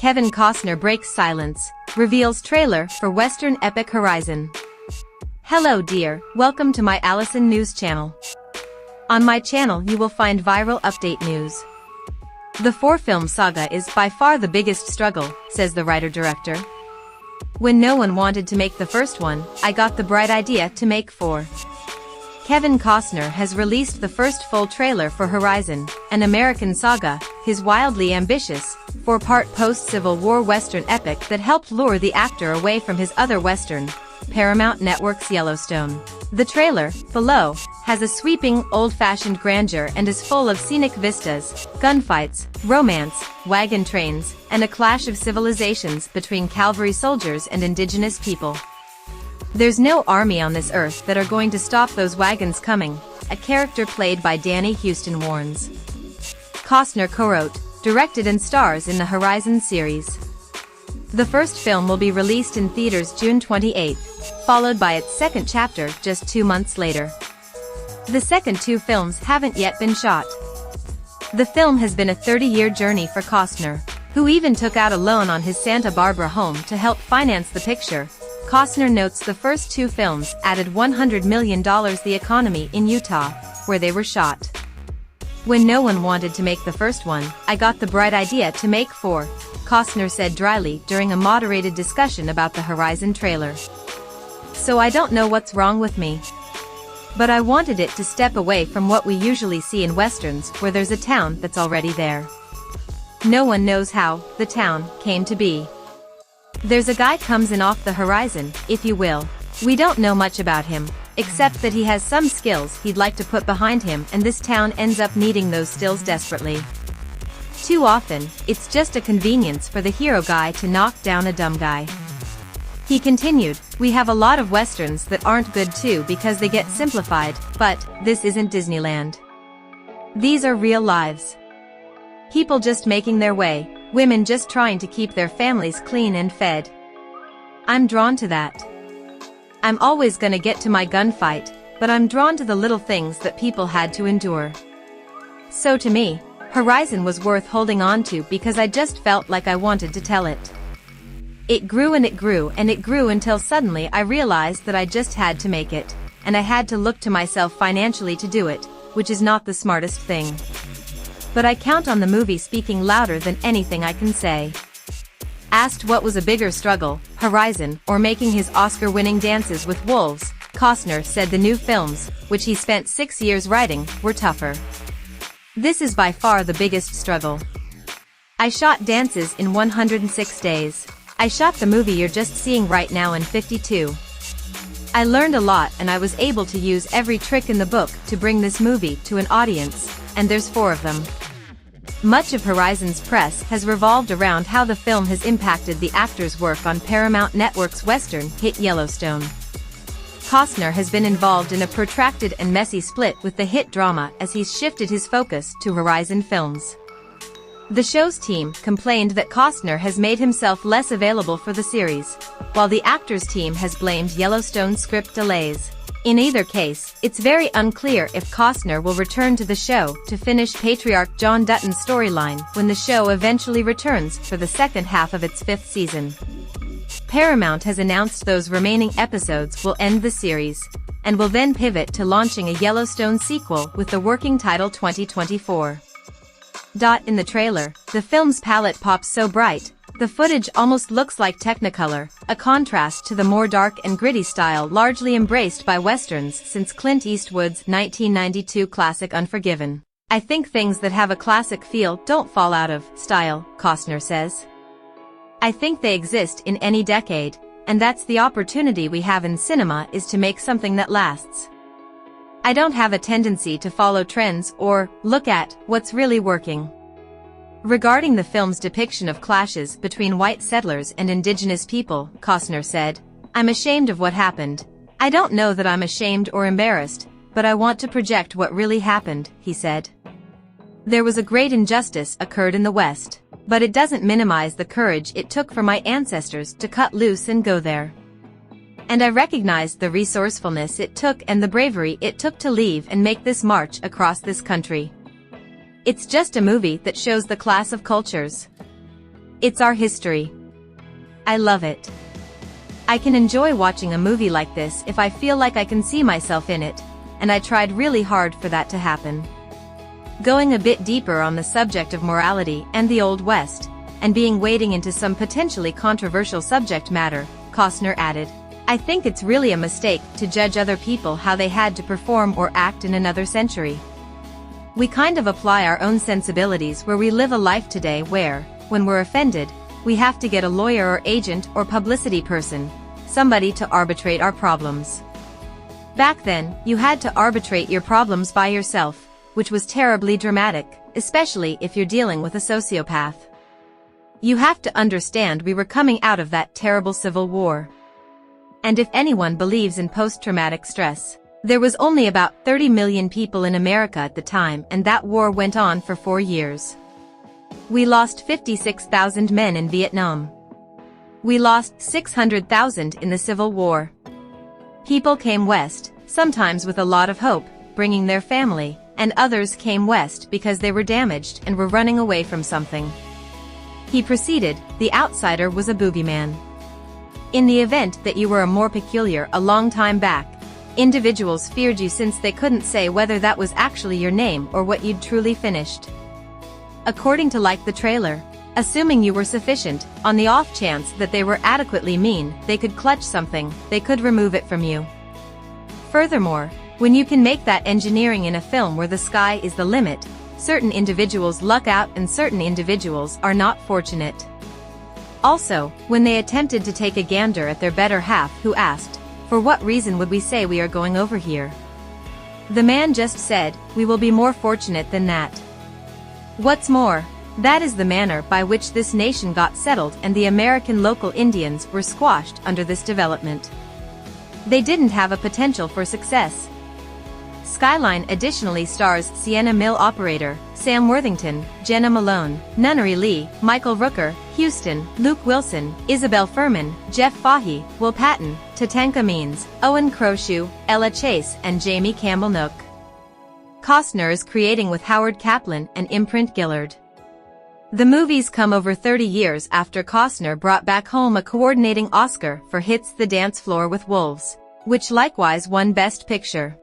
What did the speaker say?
Kevin Costner breaks silence, reveals trailer for Western epic Horizon. Hello dear, welcome to my Allison News channel. On my channel you will find viral update news. The 4-film saga is by far the biggest struggle, says the writer-director. When no one wanted to make the first one, I got the bright idea to make 4. Kevin Costner has released the first full trailer for Horizon, an American saga, his wildly ambitious, 4-part post-Civil War Western epic that helped lure the actor away from his other Western, Paramount Network's Yellowstone. The trailer, below, has a sweeping, old-fashioned grandeur and is full of scenic vistas, gunfights, romance, wagon trains, and a clash of civilizations between cavalry soldiers and indigenous people. There's no army on this earth that are going to stop those wagons coming, a character played by Danny Houston warns. Costner co-wrote, directed and stars in the Horizon series. The first film will be released in theaters June 28, followed by its second chapter just 2 months later. The second 2 films haven't yet been shot. The film has been a 30-year journey for Costner, who even took out a loan on his Santa Barbara home to help finance the picture. Costner notes the first 2 films added $100 million the economy in Utah, where they were shot. When no one wanted to make the first one, I got the bright idea to make 4, Costner said dryly during a moderated discussion about the Horizon trailer. So I don't know what's wrong with me. But I wanted it to step away from what we usually see in westerns where there's a town that's already there. No one knows how the town came to be. There's a guy comes in off the horizon, if you will. We don't know much about him, except that he has some skills he'd like to put behind him, and this town ends up needing those skills desperately. Too often, it's just a convenience for the hero guy to knock down a dumb guy. He continued, we have a lot of westerns that aren't good too because they get simplified, but this isn't Disneyland. These are real lives. People just making their way, women just trying to keep their families clean and fed. I'm drawn to that. I'm always gonna get to my gunfight, but I'm drawn to the little things that people had to endure. So to me, Horizon was worth holding on to because I just felt like I wanted to tell it. It grew and it grew and it grew until suddenly I realized that I just had to make it, and I had to look to myself financially to do it, which is not the smartest thing. But I count on the movie speaking louder than anything I can say. Asked what was a bigger struggle, Horizon or making his Oscar-winning Dances with Wolves, Costner said the new films, which he spent 6 years writing, were tougher. This is by far the biggest struggle. I shot Dances in 106 days. I shot the movie you're just seeing right now in 52. I learned a lot and I was able to use every trick in the book to bring this movie to an audience, and there's 4 of them. Much of Horizon's press has revolved around how the film has impacted the actor's work on Paramount Network's Western hit Yellowstone. Costner has been involved in a protracted and messy split with the hit drama as he's shifted his focus to Horizon films. The show's team complained that Costner has made himself less available for the series, while the actor's team has blamed Yellowstone script delays. In either case, it's very unclear if Costner will return to the show to finish patriarch John Dutton's storyline when the show eventually returns for the second half of its 5th season. Paramount has announced those remaining episodes will end the series, and will then pivot to launching a Yellowstone sequel with the working title 2024. In the trailer, the film's palette pops so bright, the footage almost looks like Technicolor, a contrast to the more dark and gritty style largely embraced by westerns since Clint Eastwood's 1992 classic Unforgiven. I think things that have a classic feel don't fall out of style, Costner says. I think they exist in any decade, and that's the opportunity we have in cinema, is to make something that lasts. I don't have a tendency to follow trends or look at what's really working. Regarding the film's depiction of clashes between white settlers and indigenous people, Costner said, I'm ashamed of what happened. I don't know that I'm ashamed or embarrassed, but I want to project what really happened, he said. There was a great injustice occurred in the West, but it doesn't minimize the courage it took for my ancestors to cut loose and go there. And I recognized the resourcefulness it took and the bravery it took to leave and make this march across this country. It's just a movie that shows the clash of cultures. It's our history. I love it. I can enjoy watching a movie like this if I feel like I can see myself in it, and I tried really hard for that to happen. Going a bit deeper on the subject of morality and the Old West, and being wading into some potentially controversial subject matter, Costner added, I think it's really a mistake to judge other people how they had to perform or act in another century. We kind of apply our own sensibilities where we live a life today where, when we're offended, we have to get a lawyer or agent or publicity person, somebody to arbitrate our problems. Back then, you had to arbitrate your problems by yourself, which was terribly dramatic, especially if you're dealing with a sociopath. You have to understand we were coming out of that terrible civil war. And if anyone believes in post-traumatic stress, there was only about 30 million people in America at the time, and that war went on for 4 years. We lost 56,000 men in Vietnam. We lost 600,000 in the Civil War. People came west, sometimes with a lot of hope, bringing their family, and others came west because they were damaged and were running away from something. He proceeded, the outsider was a boogeyman. In the event that you were a more peculiar a long time back, individuals feared you since they couldn't say whether that was actually your name or what you'd truly finished. According to Like the Trailer, assuming you were sufficient, on the off chance that they were adequately mean, they could clutch something, they could remove it from you. Furthermore, when you can make that engineering in a film where the sky is the limit, certain individuals luck out and certain individuals are not fortunate. Also, when they attempted to take a gander at their better half who asked, for what reason would we say we are going over here? The man just said, we will be more fortunate than that. What's more, that is the manner by which this nation got settled, and the American local Indians were squashed under this development. They didn't have a potential for success. Skyline additionally stars Sienna Mill operator, Sam Worthington, Jenna Malone, Nunnery Lee, Michael Rooker, Houston, Luke Wilson, Isabel Furman, Jeff Fahey, Will Patton, Tatanka Means, Owen Crowshoe, Ella Chase and Jamie Campbell Nook. Costner is creating with Howard Kaplan and Imprint Gillard. The movies come over 30 years after Costner brought back home a coordinating Oscar for Hits the Dance Floor with Wolves, which likewise won Best Picture.